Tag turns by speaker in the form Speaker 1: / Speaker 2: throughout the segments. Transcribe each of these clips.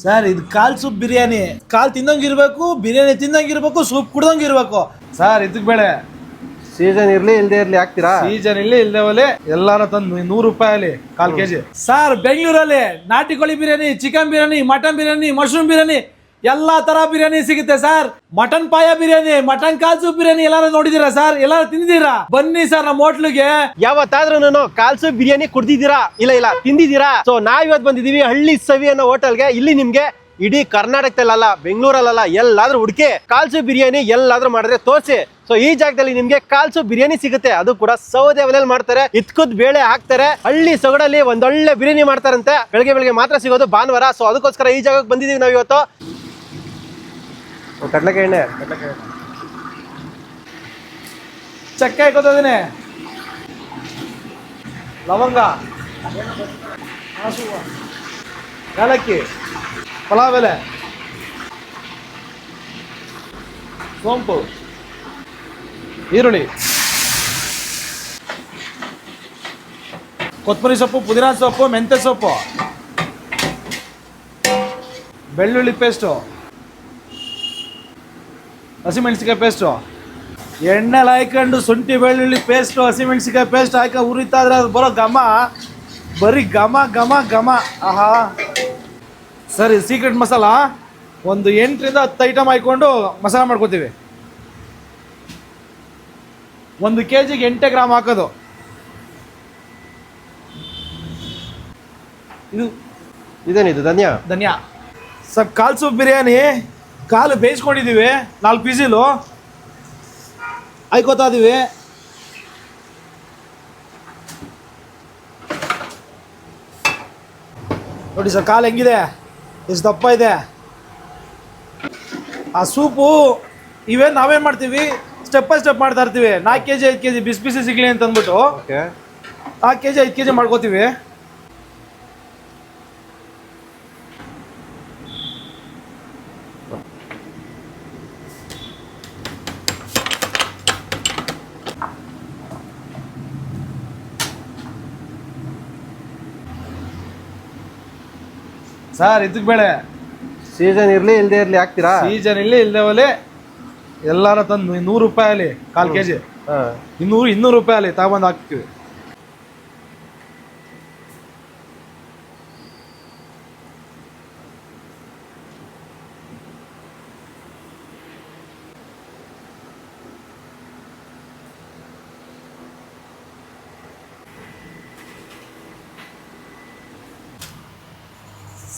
Speaker 1: Sir ಇದು ಕಾಲ್ soup biryani. ಕಾಲ್ ತಿಂದಂಗಿರ್ಬೇಕು, biryani ತಿಂದಂಗಿರ್ಬೇಕು, soup ಕುಡ್ದಂಗಿರ್ಬೇಕು sir. ಇದಕ್ಕೆ ಬೇಳೆ
Speaker 2: ಸೀಸನ್ ಇರ್ಲಿ ಇಲ್ದೇ ಇರ್ಲಿ ಹಾಕ್ತೀರಾ?
Speaker 1: ಸೀಸನ್ ಇಲ್ಲಿ ಇಲ್ದೇ ಹೋಲಿ ಎಲ್ಲಾರ ತಂದು 100 ರೂಪಾಯಿ ಕಾಲ್ ಕೆಜಿ. ಸರ್ ಬೆಂಗಳೂರಲ್ಲಿ ನಾಟಿ ಕೋಳಿ biryani, chicken biryani, mutton biryani, mushroom biryani ಎಲ್ಲಾ ತರ ಬಿರಿಯಾನಿ ಸಿಗುತ್ತೆ ಸರ್. ಮಟನ್ ಪಾಯ ಬಿರಿಯಾನಿ, ಮಟನ್ ಕಾಲ್ ಸೂಪ್ ಬಿರಿಯಾನಿ ಎಲ್ಲಾರು ನೋಡಿದೀರಾ ಸರ್? ಎಲ್ಲಾರು ತಿಂದಿದ್ದೀರಾ? ಬನ್ನಿ ಸರ್ ನಮ್ಮ ಹೋಟ್ಲಿಗೆ.
Speaker 2: ಯಾವತ್ತಾದ್ರೂ ಕಾಲ್ ಸೂಪ್ ಬಿರಿಯಾನಿ ಕುಡ್ದಿದ್ದೀರಾ? ಇಲ್ಲ ತಿಂದಿದ್ದೀರಾ? ಸೊ ನಾವ್ ಇವತ್ತು ಬಂದಿದೀವಿ ಹಳ್ಳಿ ಸವಿ ಅನ್ನೋ ಹೋಟೆಲ್ಗೆ. ಇಲ್ಲಿ ನಿಮ್ಗೆ ಇಡೀ ಕರ್ನಾಟಕದಲ್ಲ, ಬೆಂಗಳೂರಲ್ಲ, ಎಲ್ಲಾದ್ರೂ ಹುಡುಕಿ ಕಾಲ್ ಸೂಪ್ ಬಿರಿಯಾನಿ ಎಲ್ಲಾದ್ರೂ ಮಾಡಿದ್ರೆ ತೋರಿಸಿ. ಸೊ ಈ ಜಾಗದಲ್ಲಿ ನಿಮ್ಗೆ ಕಾಲ್ ಸೂಪ್ ಬಿರಿಯಾನಿ ಸಿಗುತ್ತೆ. ಅದು ಕೂಡ ಸೌದೆ ಒಲೆಯಲ್ಲಿ ಮಾಡ್ತಾರೆ, ಇತ್ಕುದ್ ಬೇಳೆ ಹಾಕ್ತಾರೆ, ಹಳ್ಳಿ ಸೊಗಡಲ್ಲಿ ಒಂದೊಳ್ಳೆ ಬಿರಿಯಾನಿ ಮಾಡ್ತಾರಂತೆ. ಬೆಳಗ್ಗೆ ಮಾತ್ರ ಸಿಗೋದು ಭಾನುವಾರ. ಸೊ ಅದಕ್ಕೋಸ್ಕರ ಈ ಜಾಗಕ್ಕೆ ಬಂದಿದೀವಿ ನಾವು ಇವತ್ತು. ಕಡ್ಲೆಕಾಯಿ ಎಣ್ಣೆ,
Speaker 1: ಚಕ್ಕೆ ಹಾಕೋದಿನಿ, ಲವಂಗ, ಏಲಕ್ಕಿ, ಪಲಾವ್ ಎಲೆ, ಸೋಂಪು, ಈರುಳ್ಳಿ, ಕೊತ್ತಂಬರಿ ಸೊಪ್ಪು, ಪುದೀನ ಸೊಪ್ಪು, ಮೆಂತ್ಯ ಸೊಪ್ಪು, ಬೆಳ್ಳುಳ್ಳಿ ಪೇಸ್ಟು, ಹಸಿಮೆಣಸಿಕಾಯಿ ಪೇಸ್ಟು, ಎಣ್ಣೆಲಿ ಹಾಕೊಂಡು ಶುಂಠಿ ಬೆಳ್ಳುಳ್ಳಿ ಪೇಸ್ಟು, ಹಸಿಮೆಣಸಿಕಾಯಿ ಪೇಸ್ಟ್ ಹಾಕಿ ಉರಿತಾ ಇದ್ರೆ ಅದು ಬರೋ ಘಮ, ಬರೀ ಘಮ. ಆಹಾ ಸರ್, ಇದು ಸೀಕ್ರೆಟ್ ಮಸಾಲ. ಒಂದು 8ರಿಂದ 10 ಐಟಮ್ ಹಾಕೊಂಡು ಮಸಾಲ ಮಾಡ್ಕೋತೀವಿ. 1 kg 8 ಗ್ರಾಮ್ ಹಾಕೋದು.
Speaker 2: ಇದೇನಿದು?
Speaker 1: ಧನ್ಯಾ ಸರ್. ಕಾಲ್ ಸೂಪ್ ಬಿರಿಯಾನಿ ಕಾಲು ಬೇಯಿಸ್ಕೊಂಡಿದ್ದೀವಿ, 4 ಪೀಸಿಲು ಹಾಯ್ಕೋತಾ ಇದೀವಿ. ನೋಡಿ ಸರ್ ಕಾಲು ಹೆಂಗಿದೆ, ಎಷ್ಟು ದಪ್ಪ ಇದೆ. ಆ ಸೂಪು ನಾವೇನು ಮಾಡ್ತೀವಿ, ಸ್ಟೆಪ್ ಬೈ ಸ್ಟೆಪ್ ಮಾಡ್ತಾ ಇರ್ತೀವಿ. 4 kg 5 kg ಬಿಸಿ ಸಿಗಲಿ ಅಂತ ಅಂದ್ಬಿಟ್ಟು 4 kg 5 kg ಮಾಡ್ಕೋತೀವಿ. ಸರ್ ಇದಕ್ಕೆ ಬೇಳೆ
Speaker 2: ಸೀಸನ್ ಇರ್ಲಿ ಇಲ್ದೇ ಇರ್ಲಿ ಹಾಕ್ತೀರಾ?
Speaker 1: ಸೀಸನ್ ಇಲ್ಲಿ ಇಲ್ದೇ ಹೋಲಿ ಎಲ್ಲಾರ ತಂದು 100 ರೂಪಾಯಿ ಕಾಲ್ ಕೆಜಿ, 200 ರೂಪಾಯಿ ತಗೊಂಡು ಹಾಕ್ತೀವಿ.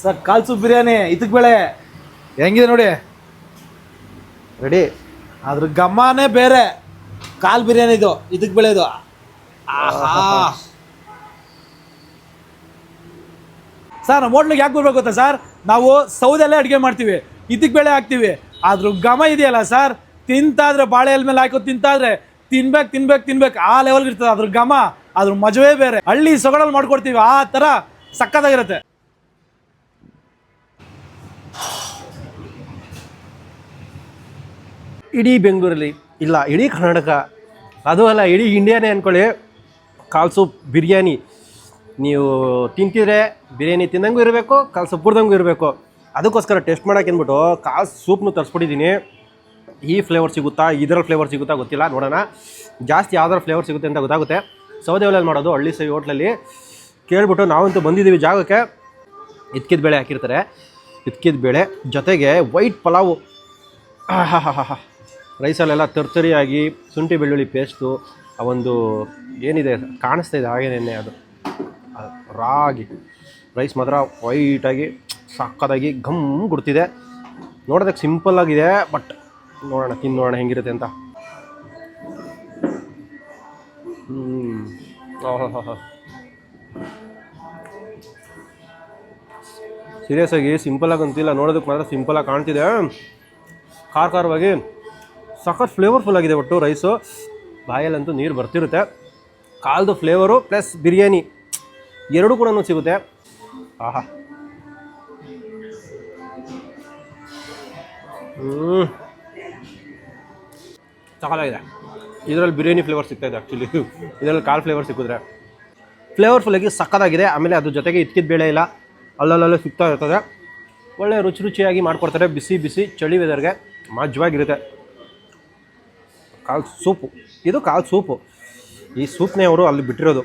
Speaker 1: ಸರ್ ಕಾಲ್ ಸೂಪ್ ಬಿರಿಯಾನಿ ಇದಕ್ಕೆ ಬೇಳೆ ಹೆಂಗಿದೆ ನೋಡಿ,
Speaker 2: ರೆಡಿ.
Speaker 1: ಅದ್ರ ಘಮನೇ ಬೇರೆ. ಕಾಲ್ ಬಿರಿಯಾನಿ ಇದು, ಇದಕ್ಕೆ ಬೇಳೆ ಇದು. ಸರ್ ನಮ್ಮ ಹೋಟ್ಲಿಗೆ ಯಾಕೆ ಬರ್ಬೇಕು ಗೊತ್ತಾ ಸರ್? ನಾವು ಸೌದೆಲ್ಲೇ ಅಡುಗೆ ಮಾಡ್ತೀವಿ, ಇದಕ್ಕೆ ಬೇಳೆ ಹಾಕ್ತೀವಿ. ಅದ್ರ ಘಮ ಇದೆಯಲ್ಲ ಸರ್, ತಿಂತಾದ್ರೆ ಬಾಳೆ ಎಲೆ ಮೇಲೆ ಹಾಕೋ ತಿಂತಾದ್ರೆ ತಿನ್ಬೇಕು ಆ ಲೆವೆಲ್ಗೆ ಇರ್ತದೆ ಅದ್ರ ಘಮ. ಅದ್ರ ಮಜವೇ ಬೇರೆ. ಹಳ್ಳಿ ಸೊಗಡಲ್ಲಿ ಮಾಡ್ಕೊಡ್ತೀವಿ, ಆ ಥರ ಸಕ್ಕತ್ತಾಗಿರುತ್ತೆ.
Speaker 2: ಇಡೀ ಬೆಂಗಳೂರಲ್ಲಿ ಇಲ್ಲ, ಇಡೀ ಕರ್ನಾಟಕ, ಅದು ಅಲ್ಲ ಇಡೀ ಇಂಡಿಯಾನೇ ಅಂದ್ಕೊಳ್ಳಿ, ಕಾಲ್ ಸೂಪ್ ಬಿರಿಯಾನಿ ನೀವು ತಿಂತಿದ್ರೆ ಬಿರಿಯಾನಿ ತಿಂದಂಗೂ ಇರಬೇಕು, ಕಾಲ್ ಸೂಪ್ ಕುಡ್ದಂಗೂ ಇರಬೇಕು. ಅದಕ್ಕೋಸ್ಕರ ಟೆಸ್ಟ್ ಮಾಡೋಕೆ ಅಂದ್ಬಿಟ್ಟು ಕಾಲ್ ಸೂಪ್ನು ತರಿಸ್ಬಿಟ್ಟಿದ್ದೀನಿ. ಈ ಫ್ಲೇವರ್ ಸಿಗುತ್ತಾ, ಇದರ ಫ್ಲೇವರ್ ಸಿಗುತ್ತಾ ಗೊತ್ತಿಲ್ಲ, ನೋಡೋಣ. ಜಾಸ್ತಿ ಯಾವ್ದಾರು ಫ್ಲೇವರ್ ಸಿಗುತ್ತೆ ಅಂತ ಗೊತ್ತಾಗುತ್ತೆ. ಸೌದೆ ಒಲೆಯಲ್ಲಿ ಮಾಡೋದು ಹಳ್ಳಿ ಸವಿ ಹೋಟ್ಲಲ್ಲಿ ಕೇಳ್ಬಿಟ್ಟು ನಾವಂತೂ ಬಂದಿದ್ದೀವಿ ಜಾಗಕ್ಕೆ. ಇದ್ಕಿದ ಬೇಳೆ ಹಾಕಿರ್ತಾರೆ, ಇದ್ಕಿದ ಬೇಳೆ ಜೊತೆಗೆ ವೈಟ್ ಪಲಾವು. ರೈಸಲ್ಲೆಲ್ಲ ತರ್ತರಿಯಾಗಿ ಶುಂಠಿ ಬೆಳ್ಳುಳ್ಳಿ ಪೇಸ್ಟು, ಆ ಒಂದು ಏನಿದೆ ಕಾಣಿಸ್ತಾ ಇದೆ ಹಾಗೇನೆ, ಅದು ರಾಗಿ ರೈಸ್ ಮಾತ್ರ ವೈಟಾಗಿ ಸಕ್ಕತ್ತಾಗಿ ಘಮ್ ಗುಡ್ತಿದೆ. ನೋಡೋದಕ್ಕೆ ಸಿಂಪಲ್ ಆಗಿದೆ, ಬಟ್ ನೋಡೋಣ ನೋಡೋಣ ಹೆಂಗಿರುತ್ತೆ ಅಂತ. ಸೀರಿಯಸ್ ಆಗಿ ಸಿಂಪಲಾಗಿ ಅಂತಿಲ್ಲ, ನೋಡೋದಕ್ಕೆ ಮಾತ್ರ ಸಿಂಪಲಾಗಿ ಕಾಣ್ತಿದೆ. ಖಾರವಾಗಿ ಸಖತ್ ಫ್ಲೇವರ್ಫುಲ್ ಆಗಿದೆ. ಒಟ್ಟು ರೈಸು ಬಾಯಲ್ಲಂತೂ ನೀರು ಬರ್ತಿರುತ್ತೆ. ಕಾಲ್ದು ಫ್ಲೇವರು ಪ್ಲಸ್ ಬಿರಿಯಾನಿ ಎರಡೂ ಕೂಡ ಸಿಗುತ್ತೆ. ಆಹಾ, ಸಖತ್ತಾಗಿದೆ. ಇದರಲ್ಲಿ ಬಿರಿಯಾನಿ ಫ್ಲೇವರ್ ಸಿಗ್ತಾಯಿದೆ ಆ್ಯಕ್ಚುಲಿ, ಇದರಲ್ಲಿ ಕಾಲ್ ಫ್ಲೇವರ್ ಸಿಕ್ಕಿದ್ರೆ ಫ್ಲೇವರ್ಫುಲ್ಲಾಗಿ ಸಖತ್ತಾಗಿದೆ. ಆಮೇಲೆ ಅದ್ರ ಜೊತೆಗೆ ಇದ್ಕಿದ ಬೇಳೆ ಇಲ್ಲ, ಅಲ್ಲಲ್ಲೇ ಸಿಗ್ತಾ ಇರ್ತದೆ. ಒಳ್ಳೆ ರುಚಿ ರುಚಿಯಾಗಿ ಮಾಡಿಕೊಡ್ತಾರೆ. ಬಿಸಿ ಬಿಸಿ ಚಳಿ ವೆದರ್ಗೆ ಮಜವಾಗಿರುತ್ತೆ. ಕಾಲು ಸೂಪು, ಇದು ಕಾಲು ಸೂಪು. ಈ ಸೂಪ್ನೇ ಅವರು ಅಲ್ಲಿ ಬಿಟ್ಟಿರೋದು.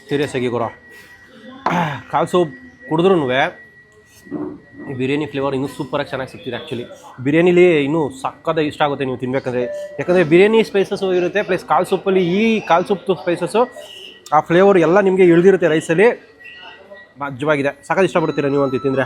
Speaker 2: ಸೀರಿಯಸ್ ಆಗಿ ಗುರು, ಕಾಲು ಸೂಪ್ ಕುಡಿದ್ರೂ ಈ ಬಿರಿಯಾನಿ ಫ್ಲೇವರ್ ಇನ್ನೂ ಸೂಪರಾಗಿ ಚೆನ್ನಾಗಿ ಸಿಗ್ತಿದೆ. ಆ್ಯಕ್ಚುಲಿ ಬಿರಿಯಾನಿಲಿ ಇನ್ನೂ ಸಕ್ಕದ ಇಷ್ಟ ಆಗುತ್ತೆ ನೀವು ತಿನ್ಬೇಕಂದ್ರೆ. ಯಾಕಂದರೆ ಬಿರಿಯಾನಿ ಸ್ಪೈಸಸ್ಸು ಇರುತ್ತೆ, ಪ್ಲಸ್ ಕಾಲು ಸೂಪಲ್ಲಿ ಈ ಕಾಲು ಸೂಪ್ದು ಸ್ಪೈಸಸ್ಸು ಆ ಫ್ಲೇವರ್ ಎಲ್ಲ ನಿಮಗೆ ಇಳಿದಿರುತ್ತೆ ರೈಸಲ್ಲಿ. ಮಜವಾಗಿದೆ, ಸಕ್ಕದ ಇಷ್ಟಪಡ್ತೀರಾ ನೀವು ಅಂತ ತಿಂದರೆ.